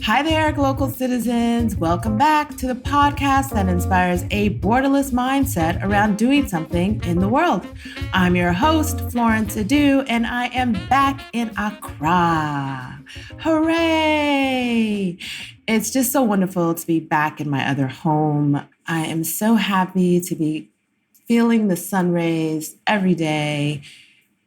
Hi there, Glocal citizens. Welcome back to the podcast that inspires a borderless mindset around doing something in the world. I'm your host, Florence Adu, and I am back in Accra. Hooray! It's just so wonderful to be back in my other home. I am so happy to be feeling the sun rays every day,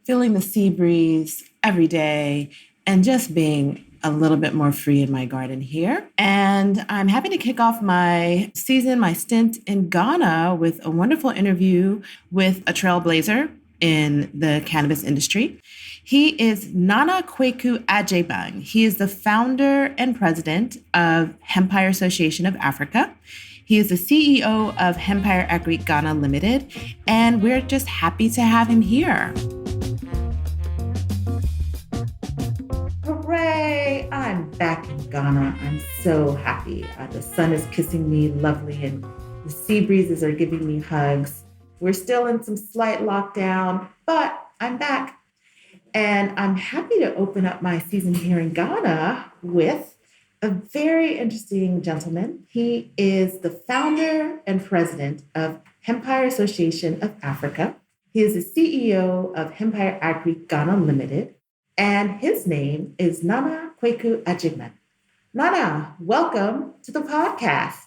feeling the sea breeze every day, and just being a little bit more free in my garden here. And I'm happy to kick off my season, my stint in Ghana with a wonderful interview with a trailblazer in the cannabis industry. He is Nana Kwaku Agyemang. He is the founder and president of Hempire Association of Africa. He is the CEO of Hempire Agric Ghana Limited, and we're just happy to have him here. Hooray! I'm back in Ghana. I'm so happy. The sun is kissing me lovely and the sea breezes are giving me hugs. We're still in some slight lockdown, but I'm back. And I'm happy to open up my season here in Ghana with a very interesting gentleman. He is the founder and president of Hempire Association of Africa. He is the CEO of Hempire Agric Ghana Limited. And his name is Nana Kwaku Agyemang. Nana, welcome to the podcast.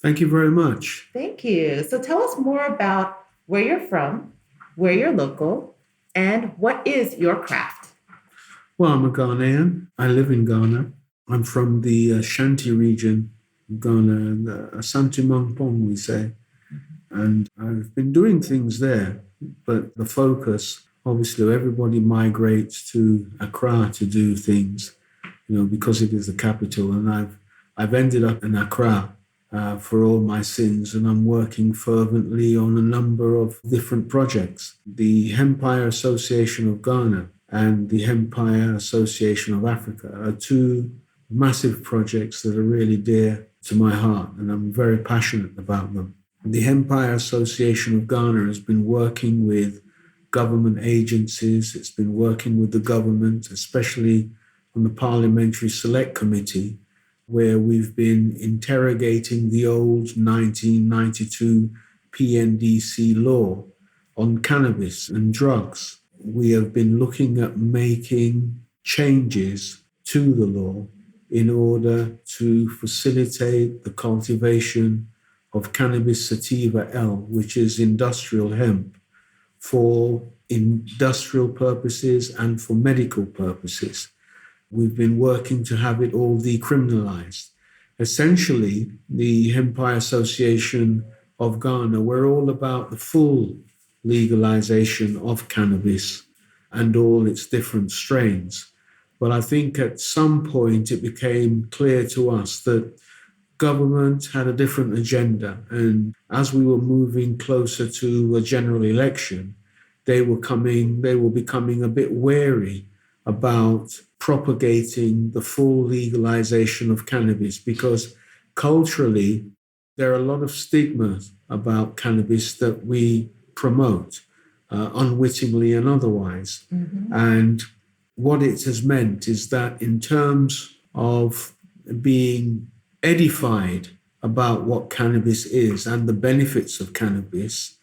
Thank you very much. Thank you. So tell us more about where you're from, where you're local, and what is your craft? Well, I'm a Ghanaian. I live in Ghana. I'm from the Ashanti region of Ghana, the Asante Mangpong, we say. And I've been doing things there, but the focus, obviously, everybody migrates to Accra to do things, because it is the capital. And I've ended up in Accra for all my sins, and I'm working fervently on a number of different projects. The Hempire Association of Ghana and the Hempire Association of Africa are two massive projects that are really dear to my heart, and I'm very passionate about them. The Hempire Association of Ghana has been working with government agencies. It's been working with the government, especially on the Parliamentary Select Committee, where we've been interrogating the old 1992 PNDC law on cannabis and drugs. We have been looking at making changes to the law in order to facilitate the cultivation of cannabis sativa L, which is industrial hemp, for industrial purposes and for medical purposes. We've been working to have it all decriminalized. Essentially, the Hempire Association of Ghana, we're all about the full legalization of cannabis and all its different strains. But I think at some point it became clear to us that government had a different agenda. And as we were moving closer to a general election, they were becoming a bit wary about propagating the full legalization of cannabis, because culturally, there are a lot of stigmas about cannabis that we promote, unwittingly and otherwise. Mm-hmm. And what it has meant is that in terms of being edified about what cannabis is and the benefits of cannabis,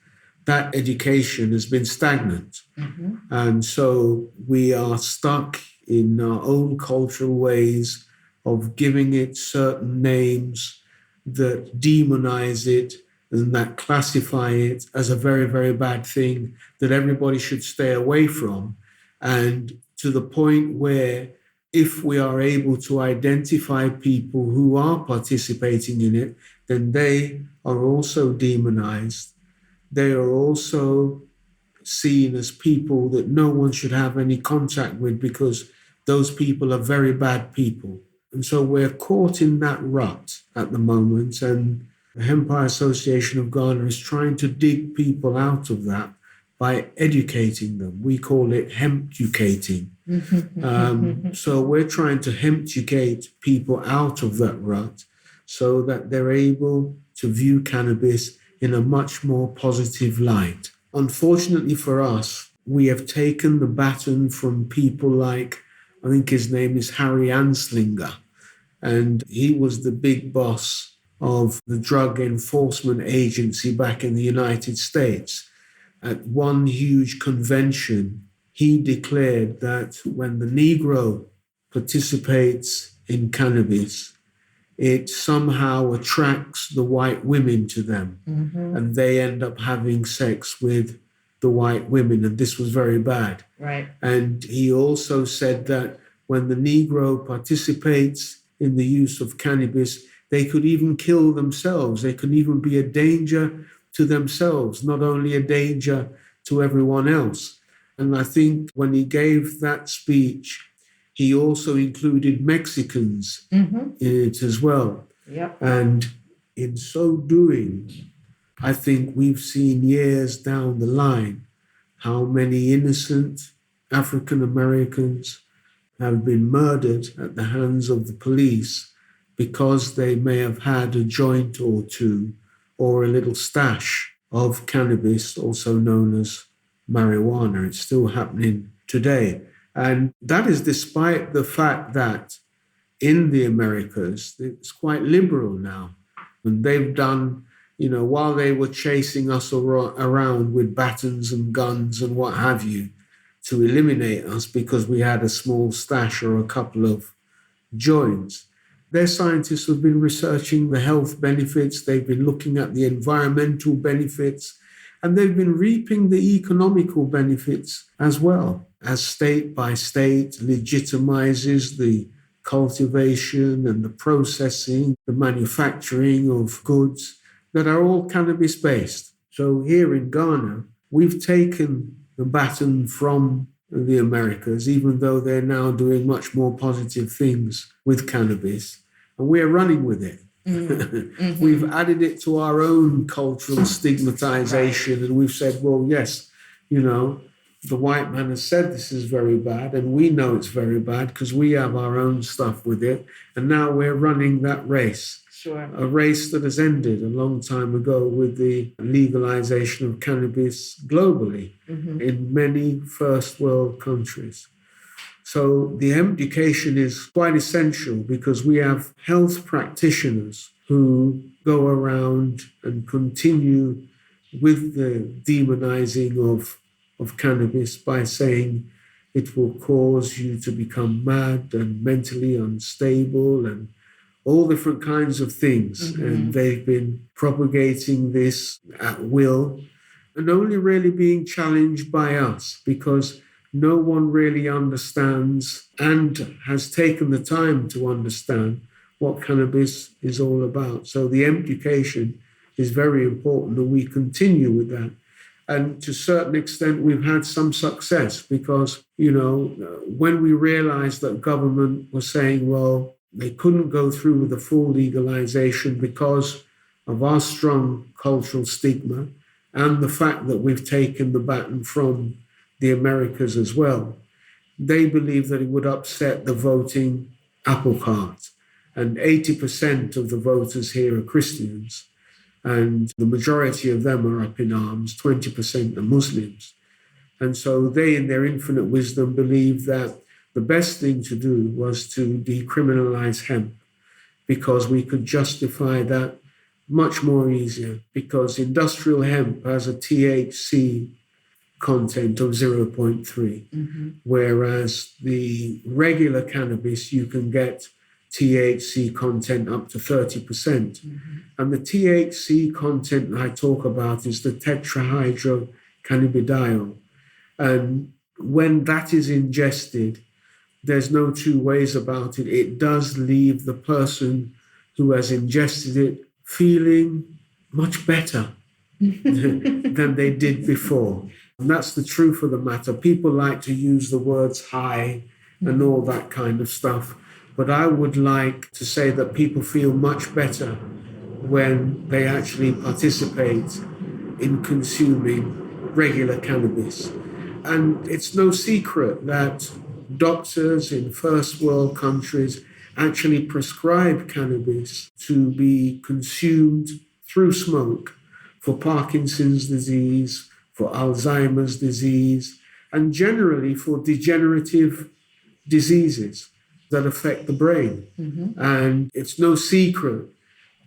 that education has been stagnant. Mm-hmm. And so we are stuck in our own cultural ways of giving it certain names that demonize it and that classify it as a very, very bad thing that everybody should stay away from. And to the point where if we are able to identify people who are participating in it, then they are also demonized. They are also seen as people that no one should have any contact with because those people are very bad people. And so we're caught in that rut at the moment, and the Hempire Association of Ghana is trying to dig people out of that by educating them. We call it hemp-educating. So we're trying to hemp-educate people out of that rut so that they're able to view cannabis in a much more positive light. Unfortunately for us, we have taken the baton from people like, I think his name is Harry Anslinger, And he was the big boss of the Drug Enforcement Agency back in the United States. At one huge convention, he declared that when the Negro participates in cannabis, it somehow attracts the white women to them, and they end up having sex with the white women, and this was very bad. Right. And he also said that when the Negro participates in the use of cannabis, they could even kill themselves. They could even be a danger to themselves, not only a danger to everyone else. And I think when he gave that speech, he also included Mexicans in it as well. Yep. And in so doing, I think we've seen years down the line how many innocent African Americans have been murdered at the hands of the police because they may have had a joint or two or a little stash of cannabis, also known as marijuana. It's still happening today. And that is despite the fact that in the Americas, it's quite liberal now. And they've done, while they were chasing us around with batons and guns and what have you to eliminate us because we had a small stash or a couple of joints, their scientists have been researching the health benefits, they've been looking at the environmental benefits, and they've been reaping the economical benefits as well, as state by state legitimizes the cultivation and the processing, the manufacturing of goods that are all cannabis-based. So here in Ghana, we've taken the baton from the Americas, even though they're now doing much more positive things with cannabis, and we're running with it. We've added it to our own cultural stigmatization, and we've said, well, yes, the white man has said this is very bad, and we know it's very bad because we have our own stuff with it, and now we're running that race. Sure. A race that has ended a long time ago with the legalization of cannabis globally in many first world countries. So the education is quite essential because we have health practitioners who go around and continue with the demonizing of cannabis by saying it will cause you to become mad and mentally unstable and all different kinds of things. And they've been propagating this at will and only really being challenged by us because no one really understands and has taken the time to understand what cannabis is all about. So the education is very important and we continue with that. And to a certain extent, we've had some success because, when we realized that government was saying, well, they couldn't go through with the full legalization because of our strong cultural stigma and the fact that we've taken the baton from the Americas as well. They believe that it would upset the voting apple cart. And 80% of the voters here are Christians. And the majority of them are up in arms, 20% are Muslims. And so they, in their infinite wisdom, believe that the best thing to do was to decriminalize hemp because we could justify that much more easier because industrial hemp has a THC content of 0.3, whereas the regular cannabis, you can get THC content up to 30%. And the THC content I talk about is the tetrahydrocannabidiol. And when that is ingested, there's no two ways about it. It does leave the person who has ingested it feeling much better than they did before. And that's the truth of the matter. People like to use the words high and all that kind of stuff. But I would like to say that people feel much better when they actually participate in consuming regular cannabis. And it's no secret that doctors in first world countries actually prescribe cannabis to be consumed through smoke for Parkinson's disease, for Alzheimer's disease, and generally for degenerative diseases. that affect the brain. And it's no secret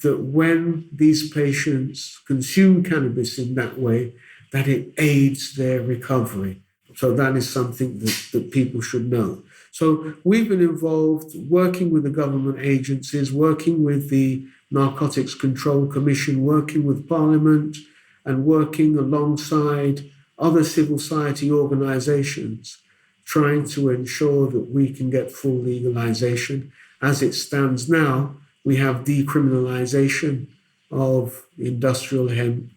that when these patients consume cannabis in that way, that it aids their recovery. So that is something that people should know. So we've been involved working with the government agencies, working with the Narcotics Control Commission, working with Parliament, and working alongside other civil society organizations, trying to ensure that we can get full legalization. As it stands now, we have decriminalization of industrial hemp,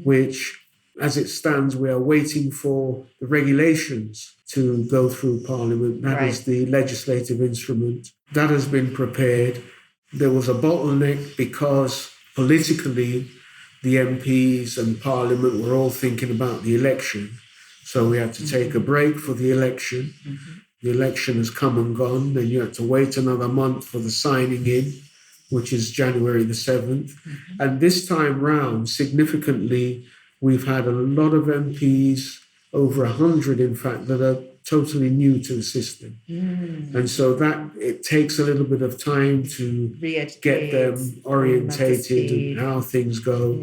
which, as it stands, we are waiting for the regulations to go through Parliament. That is the legislative instrument. That has been prepared. There was a bottleneck because politically, the MPs and Parliament were all thinking about the election. So we had to take a break for the election. The election has come and gone. Then you had to wait another month for the signing in, which is January the 7th. And this time round, significantly, we've had a lot of MPs, over 100 in fact, that are totally new to the system. And so that it takes a little bit of time to get them orientated and how things go.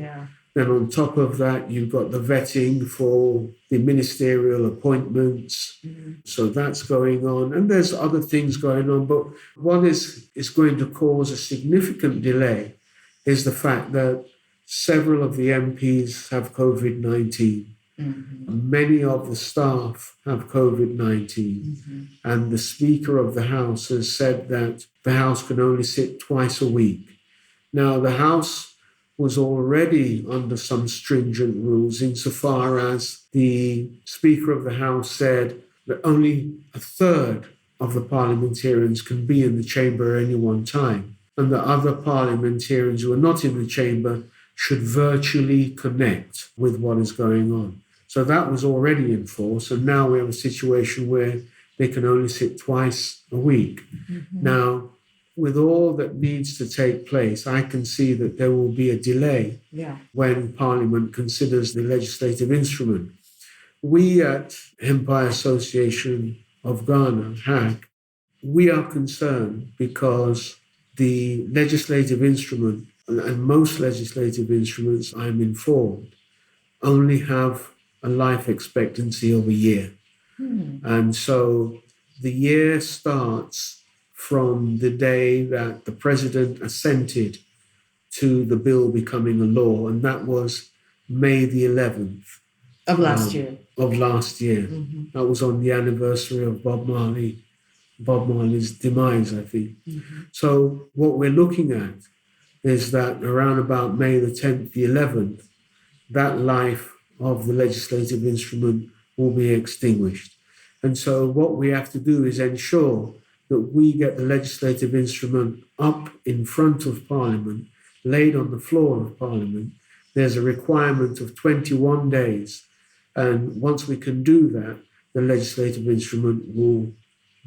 Then on top of that, you've got the vetting for the ministerial appointments. So that's going on. And there's other things going on. But what is going to cause a significant delay is the fact that several of the MPs have COVID-19. Many of the staff have COVID-19. And the Speaker of the House has said that the House can only sit twice a week. Now, the House was already under some stringent rules insofar as the Speaker of the House said that only a third of the parliamentarians can be in the chamber at any one time, and that other parliamentarians who are not in the chamber should virtually connect with what is going on. So that was already in force, and now we have a situation where they can only sit twice a week. Now, with all that needs to take place, I can see that there will be a delay when Parliament considers the legislative instrument. We at Hempire Association of Ghana, HAG, we are concerned because the legislative instrument, and most legislative instruments, I'm informed, only have a life expectancy of a year. And so the year starts from the day that the president assented to the bill becoming a law, and that was May the 11th. Of last year. That was on the anniversary of Bob Marley's demise, I think. So what we're looking at is that around about May the 10th, the 11th, that life of the legislative instrument will be extinguished. And so what we have to do is ensure that we get the legislative instrument up in front of Parliament, laid on the floor of Parliament. There's a requirement of 21 days. And once we can do that, the legislative instrument will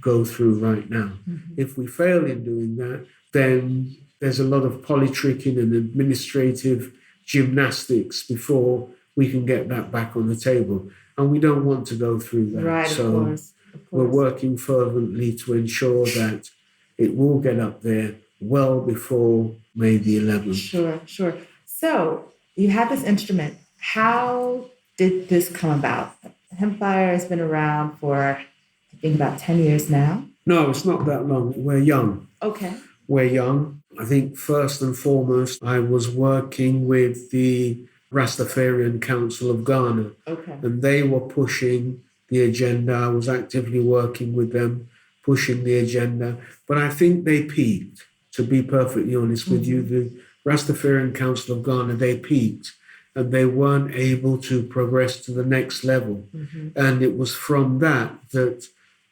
go through right now. If we fail in doing that, then there's a lot of politicking and administrative gymnastics before we can get that back on the table. And we don't want to go through that. Right, so of course. we're working fervently to ensure that it will get up there well before May the 11th. Sure. So you have this instrument. How did this come about? Hempire has been around for, I think, about 10 years now. No, it's not that long. We're young. Okay. We're young. I think first and foremost, I was working with the Rastafarian Council of Ghana. Okay. And they were pushing the agenda. I was actively working with them, pushing the agenda. But I think they peaked, to be perfectly honest with you. The Rastafarian Council of Ghana, they peaked. And they weren't able to progress to the next level. And it was from that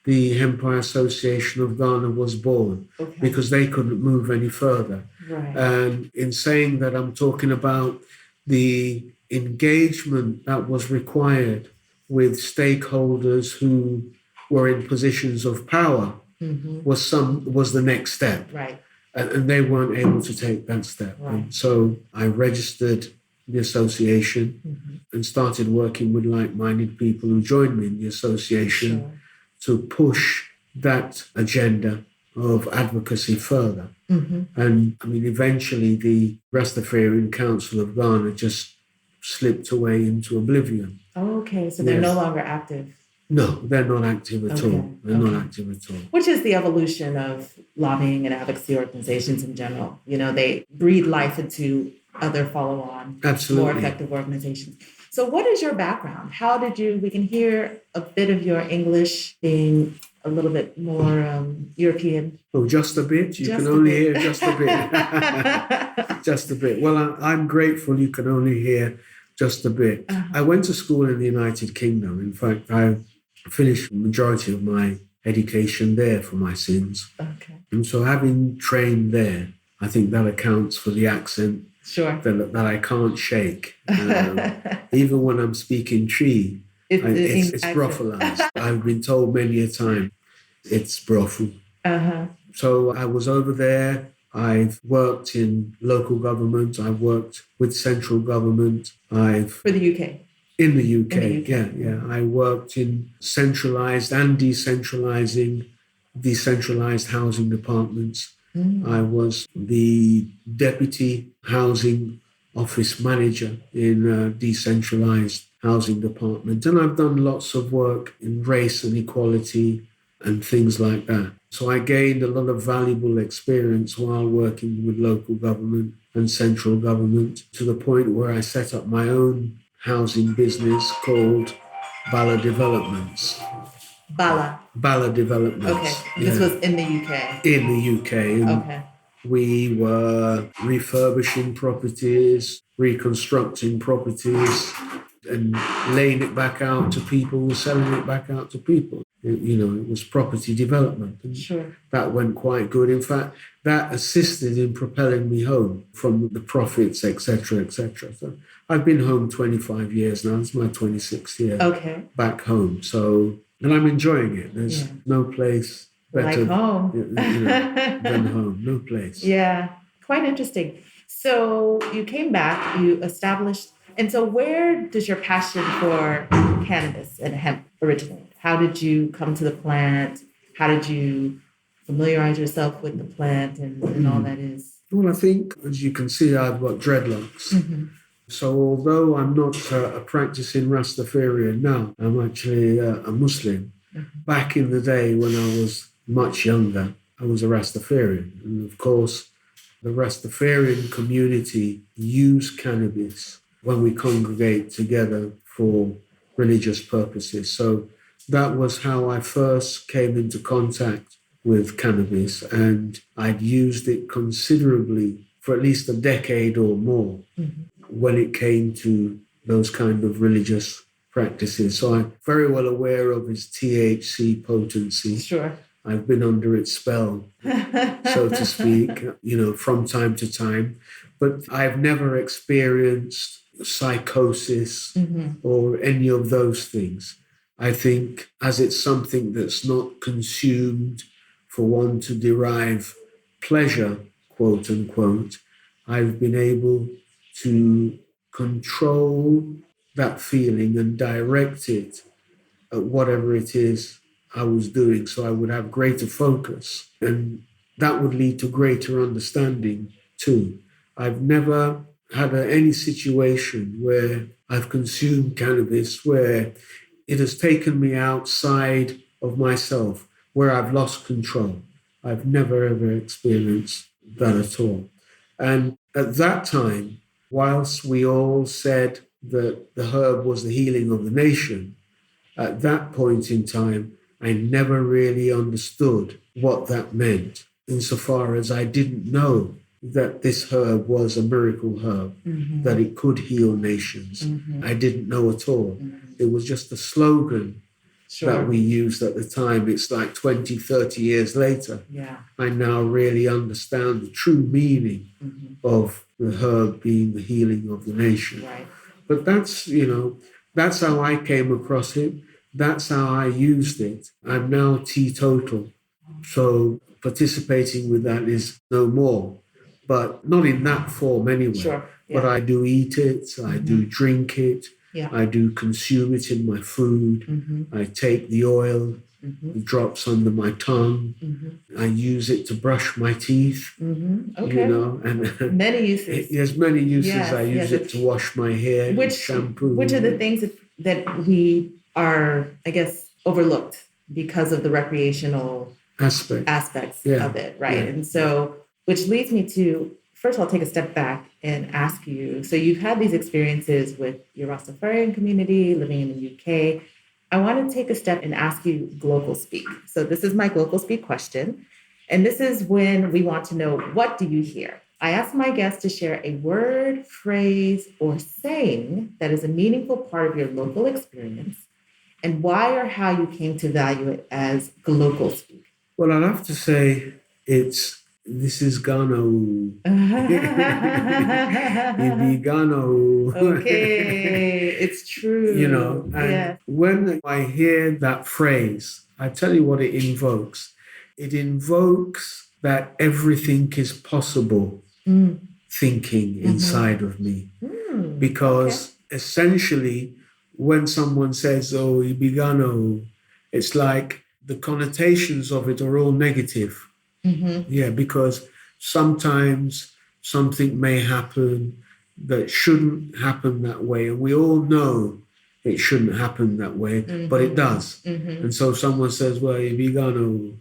the Hempire Association of Ghana was born, because they couldn't move any further. Right. And in saying that, I'm talking about the engagement that was required with stakeholders who were in positions of power was the next step. Right. And they weren't able to take that step. Right. And so I registered the association and started working with like-minded people who joined me in the association to push that agenda of advocacy further. Mm-hmm. And I mean, eventually the Rastafarian Council of Ghana just slipped away into oblivion. Oh, okay, so they're no longer active. No, they're not active at all. They're not active at all. Which is the evolution of lobbying and advocacy organizations in general. You know, they breathe life into other follow-on, more effective organizations. So what is your background? How did we can hear a bit of your English being a little bit more European. Oh, just a bit? You can only hear just a bit. Just a bit. Well, I'm grateful you can only hear just a bit. I went to school in the United Kingdom. In fact, I finished the majority of my education there for my sins. Okay. And so having trained there, I think that accounts for the accent that I can't shake. Even when I'm speaking Tree, it's brothalized. I've been told many a time it's brothel. So I was over there. I've worked in local government. I've worked with central government. For the UK? In the UK, yeah. I worked in centralised and decentralised housing departments. I was the deputy housing office manager in a decentralised housing department. And I've done lots of work in race and equality and things like that. So I gained a lot of valuable experience while working with local government and central government, to the point where I set up my own housing business called Bala Developments. Bala Developments. Okay. This was in the UK. In the UK. And we were refurbishing properties, reconstructing properties, and laying it back out to people, selling it back out to people. It was property development. And that went quite good. In fact, that assisted in propelling me home from the profits, etc., etc. So I've been home 25 years now. It's my 26th year back home. So, and I'm enjoying it. There's no place better like home. Than home. No place. Yeah, quite interesting. So you came back, you established, and so where does your passion for cannabis and hemp originate? How did you come to the plant? How did you familiarize yourself with the plant and all that is? Well, I think, as you can see, I've got dreadlocks. So although I'm not a practicing Rastafarian now, I'm actually a Muslim. Back in the day when I was much younger, I was a Rastafarian. And of course, the Rastafarian community use cannabis when we congregate together for religious purposes. So that was how I first came into contact with cannabis, and I'd used it considerably for at least a decade or more when it came to those kind of religious practices. So I'm very well aware of its THC potency. I've been under its spell, so to speak, from time to time. But I've never experienced psychosis or any of those things. I think as it's something that's not consumed for one to derive pleasure, quote unquote, I've been able to control that feeling and direct it at whatever it is I was doing, so I would have greater focus, and that would lead to greater understanding too. I've never had any situation where I've consumed cannabis where it has taken me outside of myself, where I've lost control. I've never, ever experienced that at all. And at that time, whilst we all said that the herb was the healing of the nation, at that point in time, I never really understood what that meant, insofar as I didn't know that this herb was a miracle herb, that it could heal nations. I didn't know at all. It was just a slogan that we used at the time. It's like 20, 30 years later. I now really understand the true meaning of the herb being the healing of the nation. But that's how I came across it. That's how I used it. I'm now teetotal. So participating with that is no more. But not in that form anyway. But I do eat it, I do drink it, I do consume it in my food, I take the oil, It drops under my tongue. I use it to brush my teeth. Okay. You know, and many uses. There's many uses. Yes, I use it to wash my hair, shampoo. Which are the things that we are, I guess, overlooked because of the recreational aspects of it, right? Yeah. And so, which leads me to, first of all, take a step back and ask you, so you've had these experiences with your Rastafarian community, living in the UK. I want to take a step and ask you Glocal Speak. So this is my Glocal Speak question. And this is when we want to know, what do you hear? I ask my guests to share a word, phrase, or saying that is a meaningful part of your local experience and why or how you came to value it as Glocal Speak. Well, I'd have to say this is Ghana. Ibi Ghana. Okay, it's true. You know, and when I hear that phrase, I tell you what it invokes. It invokes that everything is possible thinking inside of me. Because essentially, when someone says, oh, Ibi Ghana, it's like the connotations of it are all negative. Yeah, because sometimes something may happen that shouldn't happen that way. And we all know it shouldn't happen that way, but it does. And so someone says, well, Ibi Ghana.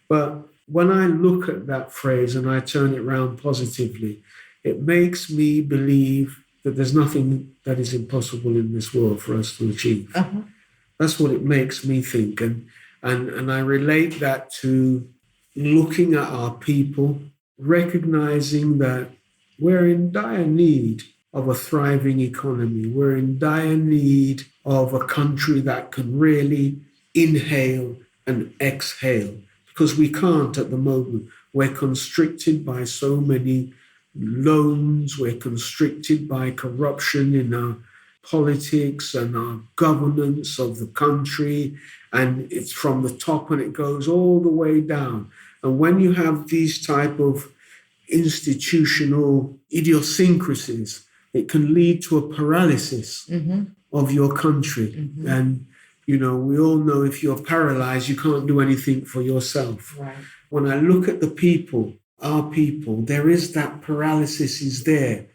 But when I look at that phrase and I turn it around positively, it makes me believe that there's nothing that is impossible in this world for us to achieve. That's what it makes me think. And I relate that to looking at our people, recognizing that we're in dire need of a thriving economy. We're in dire need of a country that can really inhale and exhale, because we can't at the moment. We're constricted by so many loans. We're constricted by corruption in our politics and our governance of the country. And it's from the top and it goes all the way down. And when you have these type of institutional idiosyncrasies, it can lead to a paralysis of your country. And, you know, we all know if you're paralyzed, you can't do anything for yourself. Right. When I look at the people, our people, there is that paralysis is there.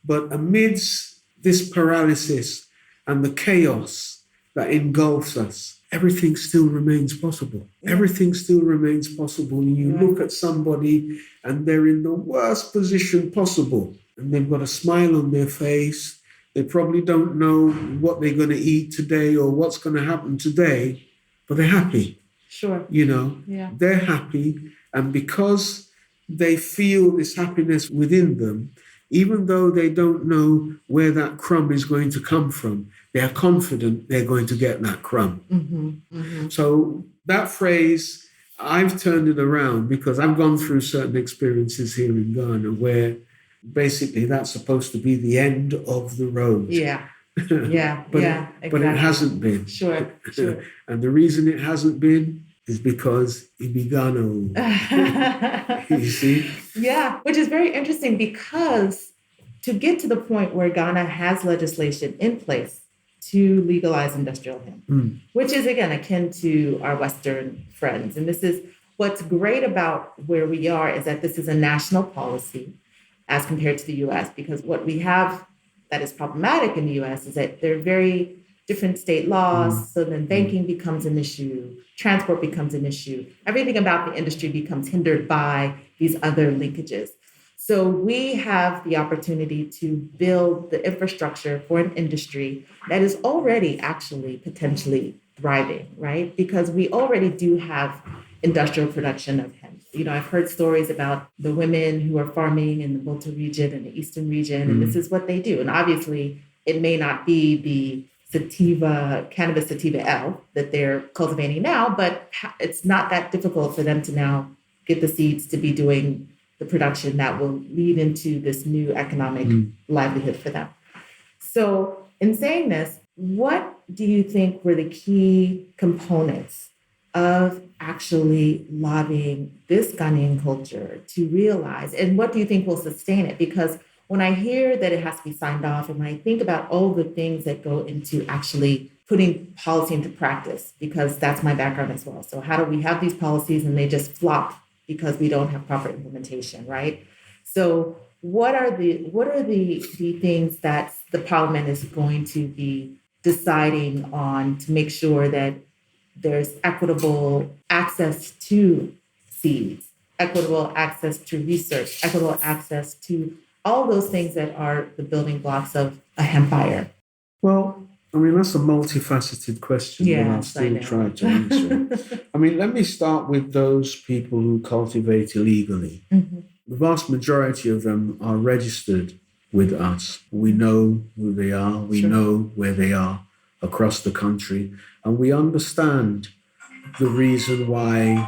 But amidst this paralysis and the chaos that engulfs us, everything still remains possible. Everything still remains possible. And you look at somebody and they're in the worst position possible. And they've got a smile on their face. They probably don't know what they're going to eat today or what's going to happen today, but they're happy. Sure. You know, they're happy. And because they feel this happiness within them, even though they don't know where that crumb is going to come from, they are confident they're going to get that crumb. So that phrase, I've turned it around because I've gone through certain experiences here in Ghana where basically that's supposed to be the end of the road. But it hasn't been. Sure. And the reason it hasn't been is because Ibi Ghana. You see? Yeah, which is very interesting because to get to the point where Ghana has legislation in place to legalize industrial hemp, which is, again, akin to our Western friends. And this is what's great about where we are is that this is a national policy as compared to the U.S., because what we have that is problematic in the U.S. is that there are very different state laws. So then banking becomes an issue, transport becomes an issue. Everything about the industry becomes hindered by these other linkages. So we have the opportunity to build the infrastructure for an industry that is already actually potentially thriving, right? Because we already do have industrial production of hemp. You know, I've heard stories about the women who are farming in the Volta region and the Eastern region, and this is what they do. And obviously, it may not be the cannabis sativa L that they're cultivating now, but it's not that difficult for them to now get the seeds to be doing the production that will lead into this new economic livelihood for them. So in saying this, what do you think were the key components of actually lobbying this Ghanaian culture to realize, and what do you think will sustain it? Because when I hear that it has to be signed off, and when I think about all the things that go into actually putting policy into practice, because that's my background as well. So how do we have these policies and they just flop because we don't have proper implementation, right? So what are the things that the parliament is going to be deciding on to make sure that there's equitable access to seeds, equitable access to research, equitable access to all those things that are the building blocks of a hempire? Well, I mean, that's a multifaceted question, but I'll still try to answer it. I mean, let me start with those people who cultivate illegally. Mm-hmm. The vast majority of them are registered with us. We know who they are. We know where they are across the country. And we understand the reason why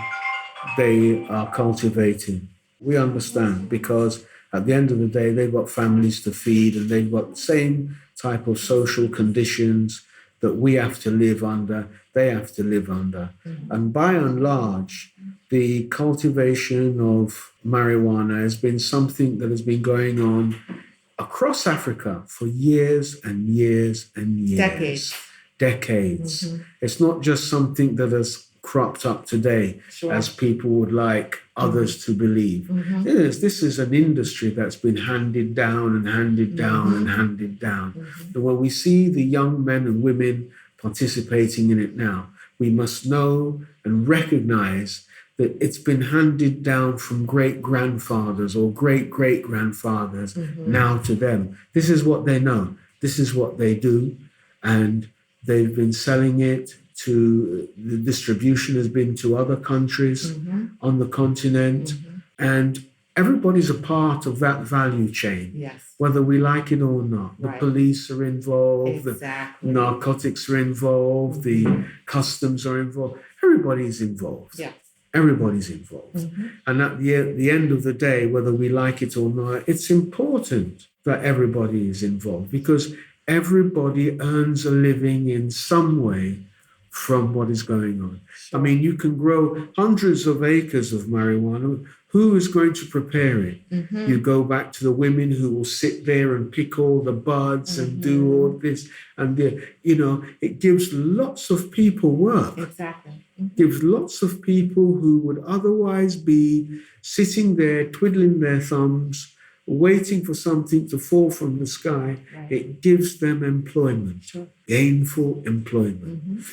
they are cultivating. We understand because at the end of the day, they've got families to feed and they've got the same type of social conditions that we have to live under, they have to live under. Mm-hmm. And by and large, the cultivation of marijuana has been something that has been going on across Africa for years and years and years. Decades. Mm-hmm. It's not just something that has cropped up today, as people would like others to believe. Mm-hmm. This is an industry that's been handed down and handed down and handed down. Mm-hmm. And when we see the young men and women participating in it now, we must know and recognize that it's been handed down from great-grandfathers or great-great-grandfathers now to them. This is what they know. This is what they do. And they've been selling it to, the distribution has been to other countries on the continent. And everybody's a part of that value chain, whether we like it or not. The police are involved, the narcotics are involved, the customs are involved. Everybody's involved. Everybody's involved. And at the end of the day, whether we like it or not, it's important that everybody is involved because everybody earns a living in some way from what is going on. I mean, you can grow hundreds of acres of marijuana. Who is going to prepare it? You go back to the women who will sit there and pick all the buds and do all this. And, it gives lots of people work. Gives lots of people who would otherwise be sitting there twiddling their thumbs, waiting for something to fall from the sky. It gives them employment, gainful employment.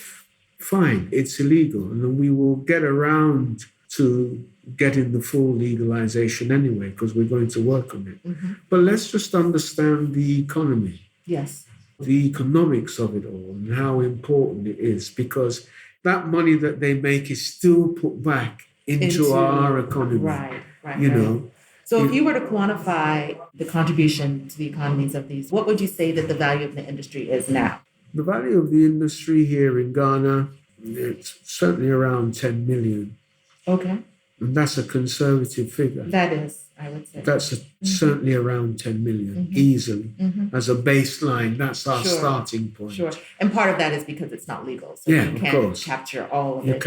Fine, it's illegal, and then we will get around to getting the full legalization anyway, because we're going to work on it. But let's just understand the economy. The economics of it all and how important it is, because that money that they make is still put back into our economy. So if you were to quantify the contribution to the economies of these, what would you say that the value of the industry is now? The value of the industry here in Ghana, it's certainly around 10 million. Okay. And that's a conservative figure. That is, I would say. That's certainly around 10 million, easily. As a baseline, that's our starting point. And part of that is because it's not legal. So you can't capture all of it. You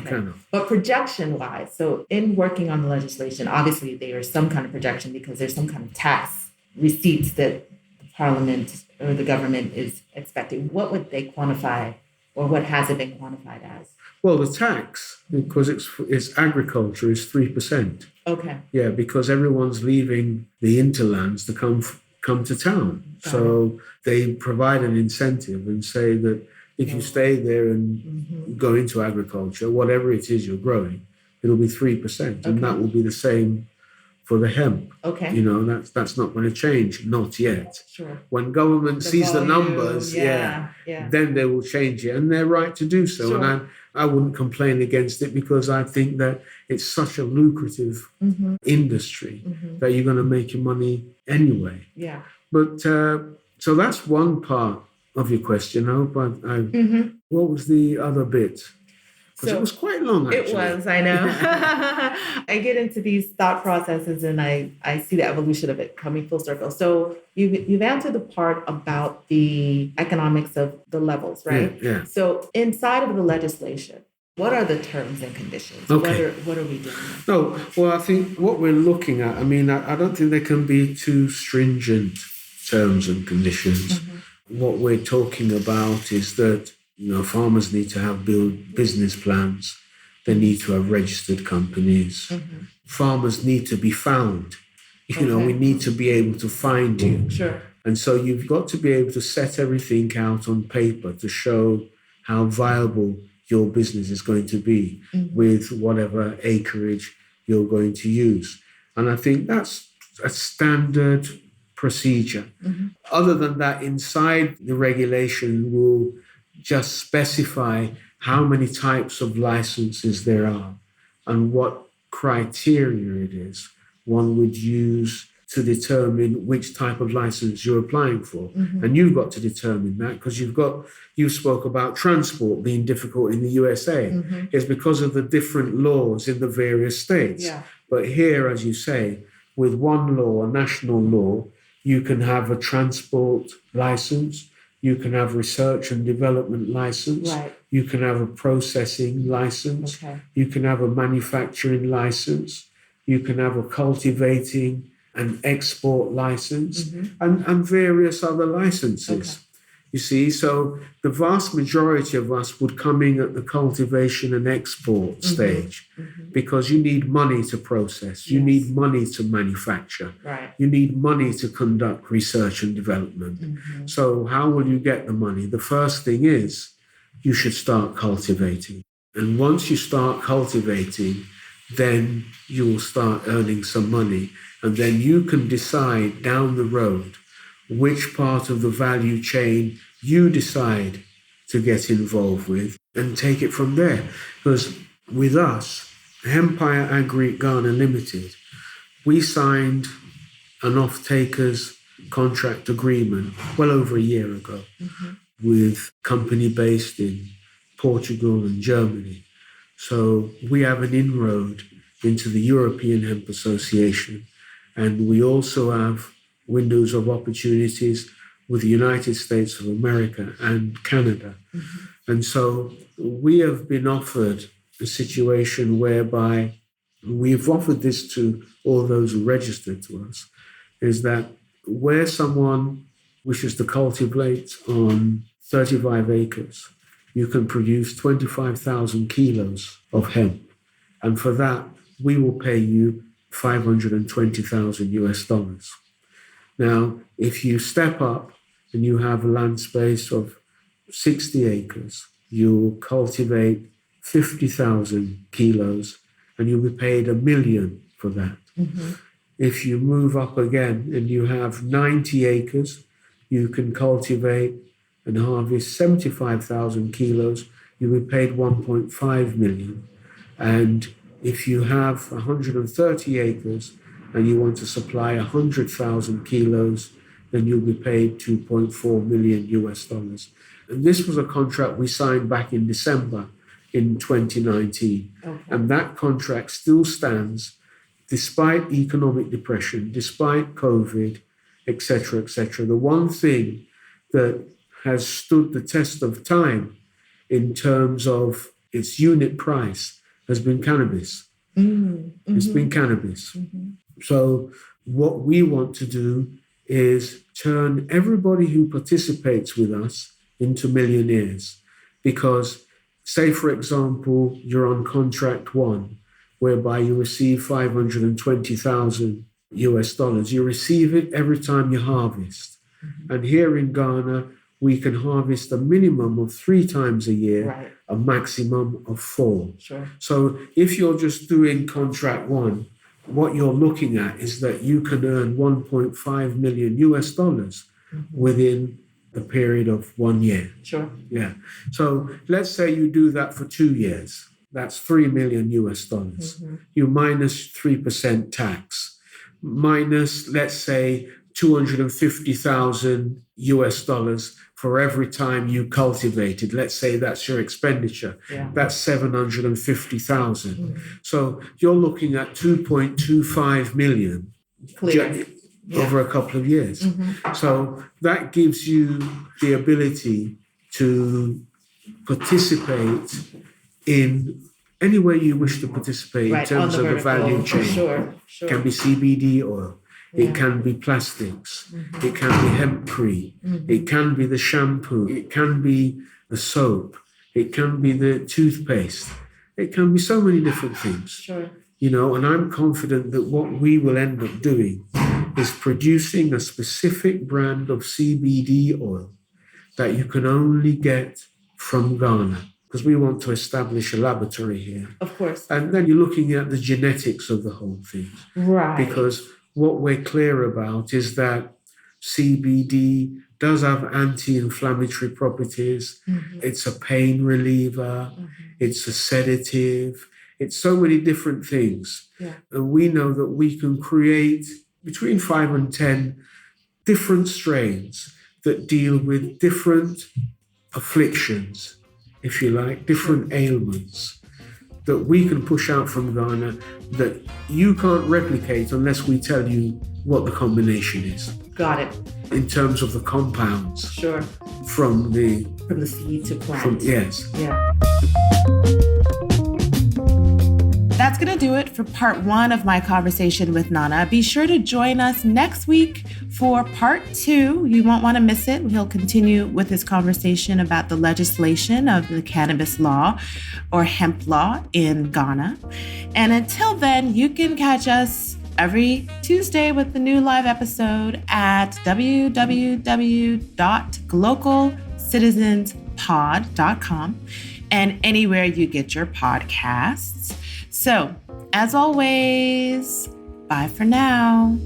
cannot. But projection-wise, so in working on the legislation, obviously there is some kind of projection because there's some kind of tax receipts that the parliament or the government is expecting. What would they quantify, or what has it been quantified as? Well, the tax, because it's agriculture, is 3%. Okay. Yeah, because everyone's leaving the hinterlands to come to town. So they provide an incentive and say that if you stay there and go into agriculture, whatever it is you're growing, it'll be 3%. And that will be the same for the hemp. Okay. That's not going to change, not yet. When government sees the numbers, then they will change it. And they're right to do so. And I wouldn't complain against it because I think that it's such a lucrative industry that you're going to make your money anyway. But so that's one part of your question. I hope what was the other bit? Because it was quite long, actually. It was, I know. I get into these thought processes and I see the evolution of it coming full circle. So you've answered the part about the economics of the levels, right? Yeah. So inside of the legislation, what are the terms and conditions? Okay. What are we doing? No, well, I think what we're looking at, I mean, I don't think there can be too stringent terms and conditions. what we're talking about is that, farmers need to have business plans. They need to have registered companies. Mm-hmm. Farmers need to be found. Okay. We need to be able to find you. Sure. And so you've got to be able to set everything out on paper to show how viable your business is going to be with whatever acreage you're going to use. And I think that's a standard procedure. Mm-hmm. Other than that, inside the regulation will just specify how many types of licenses there are and what criteria it is one would use to determine which type of license you're applying for. Mm-hmm. And you've got to determine that because you spoke about transport being difficult in the USA. Mm-hmm. It's because of the different laws in the various states. Yeah. But here, as you say, with one law, a national law, you can have a transport license, you can have research and development license, right. You can have a processing license, okay. You can have a manufacturing license, you can have a cultivating and export license, and various other licenses. Okay. You see, so the vast majority of us would come in at the cultivation and export stage because you need money to process, you need money to manufacture, right. You need money to conduct research and development. So how will you get the money? The first thing is you should start cultivating. And once you start cultivating, then you will start earning some money. And then you can decide down the road which part of the value chain you decide to get involved with and take it from there. Because with us, Hempire Agric Ghana Limited, we signed an off-takers contract agreement well over a year ago with a company based in Portugal and Germany. So we have an inroad into the European Hemp Association, and we also have windows of opportunities with the United States of America and Canada. And so we have been offered a situation whereby we've offered this to all those who registered to us, is that where someone wishes to cultivate on 35 acres, you can produce 25,000 kilos of hemp. And for that, we will pay you $520,000 US. Now, if you step up and you have a land space of 60 acres, you'll cultivate 50,000 kilos and you'll be paid $1 million for that. If you move up again and you have 90 acres, you can cultivate and harvest 75,000 kilos, you'll be paid $1.5 million. And if you have 130 acres and you want to supply 100,000 kilos, then you'll be paid $2.4 million US. And this was a contract we signed back in December in 2019. Okay. And that contract still stands despite economic depression, despite COVID, etc., etc. The one thing that has stood the test of time in terms of its unit price has been cannabis. It's been cannabis. So what we want to do is turn everybody who participates with us into millionaires. Because, say, for example, you're on contract one, whereby you receive 520,000 US dollars. You receive it every time you harvest. And here in Ghana, we can harvest a minimum of 3 times a year, right. A maximum of 4. Sure. So if you're just doing contract one, what you're looking at is that you can earn 1.5 million US dollars within the period of 1 year. Sure. Yeah. So let's say you do that for 2 years. That's 3 million US dollars. You minus 3% tax, minus, let's say, 250,000 US dollars for every time you cultivated. Let's say that's your expenditure. Yeah. That's 750,000. So you're looking at 2.25 million over a couple of years. So that gives you the ability to participate in any way you wish to participate, right, in terms of the value chain. Sure. Can be CBD oil, It can be plastics. It can be hempcrete. It can be the shampoo. It can be the soap. It can be the toothpaste. It can be so many different things. Sure. And I'm confident that what we will end up doing is producing a specific brand of CBD oil that you can only get from Ghana, because we want to establish a laboratory here. Of course. And then you're looking at the genetics of the whole thing. Right. Because what we're clear about is that CBD does have anti-inflammatory properties. It's a pain reliever. It's a sedative. It's so many different things. Yeah. And we know that we can create between 5 and 10 different strains that deal with different afflictions, if you like, different ailments that we can push out from Ghana that you can't replicate unless we tell you what the combination is. Got it. In terms of the compounds. Sure. From the seed to plant. Yes. Yeah. That's going to do it for part 1 of my conversation with Nana. Be sure to join us next week for part 2. You won't want to miss it. He'll continue with his conversation about the legislation of the cannabis law or hemp law in Ghana. And until then, you can catch us every Tuesday with the new live episode at www.glocalcitizenspod.com and anywhere you get your podcasts. So, as always, bye for now.